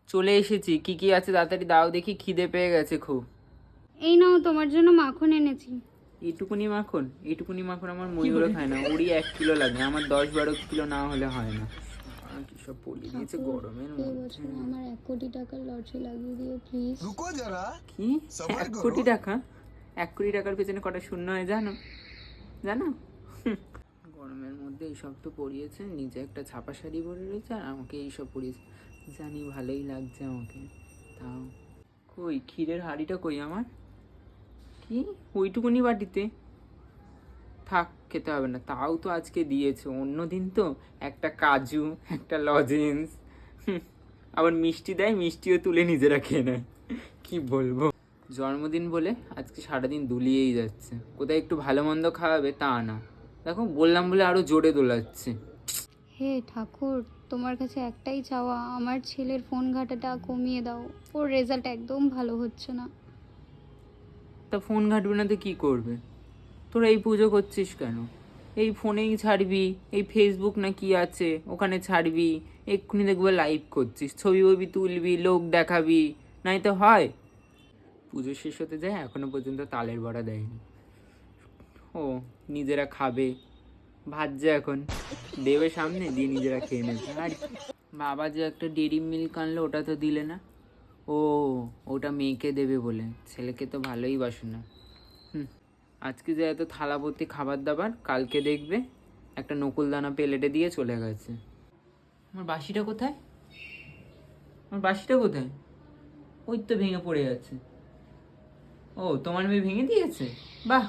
চলে এসেছি, কি কি আছে তাড়াতাড়ি দাও দেখি, খিদে পেয়ে গেছে খুব। এই নাও তোমার জন্য মাখন এনেছি। এইটুকুনি মাখন? এইটুকুনি মাখন আমার ময়ূরও খায় না, ওরই 1 কিলো লাগে, আমার 10-12 কিলো না হলে হয় না। কি সব পড়িয়ে দিয়েছে ঠাকুর, গরমের এই মধ্যে। বছর আমার 1 কোটি টাকার লটারি লাগিয়ে দিও প্লিজ। रुको जरा কি? সবার 1 কোটি টাকা? 1 কোটি টাকার পেছনে কটা শূন্য হয় জানো? জানো? গরমের মধ্যে এইসব তো পরিয়েছে, নিজে একটা ছাপা শাড়ি পরে রয়েছে আর আমাকে এইসব পরিয়েছে। জানি ভালোই লাগছে আমাকে, তাও। কই ক্ষীরের হাঁড়িটা কই আমার? কি ওইটুকুনি বাটিতে? থাক, খেতে হবে না, তাও তো আজকে দিয়েছে, অন্য দিন তো একটা কাজু, একটা লজেন্স, আবার মিষ্টি দেয়, মিষ্টিও তুলে নিজেরা খেয়ে নেয়। কি বলবো, জন্মদিন বলে আজকে সারাদিন দুলিয়েই যাচ্ছে। কোথায় একটু ভালো মন্দ খাওয়াবে তা না, দেখো বললাম বলে আরো জোরে দোলাচ্ছে। হে ঠাকুর, তোমার কাছে একটাই চাওয়া, আমার ছেলের ফোন ঘাটাটা কমিয়ে দাও। ওর রেজাল্ট একদম ভালো হচ্ছে না। তা ফোন ঘাটবে না তো কি করবে? তোরা এই পুজো করছিস কেন? এই ফোনেই ছাড়বি, এই ফেসবুক না কি আছে ওখানে ছাড়বি, এক্ষুনি দেখবো লাইভ করছিস, ছবি ববি তুলবি, লোক দেখাবি, নাই তো হয়। পুজো শেষ হতে যায় এখনো পর্যন্ত তালের বড়া দেয়নি। ও নিজেরা খাবে, ভাজছে এখন, দেবে সামনে, দিয়ে নিজেরা খেয়ে নেবে। আর বাবা যে একটা ডেরি মিল্ক আনলো, ওটা তো দিলে না। ও, ওটা মেয়েকে দেবে বলে, ছেলেকে তো ভালোই বাসে না। আজকে যে এত থালা ভর্তি খাবার দাবার, কালকে দেখবে একটা নকুলদানা প্লেটে দিয়ে চলে গেছে। আমার বাসিটা কোথায়? আমার বাসিটা কোথায়? ওই তো ভেঙে পড়ে যাচ্ছে। ও, তোমার মেয়ে ভেঙে দিয়েছে? বাহ,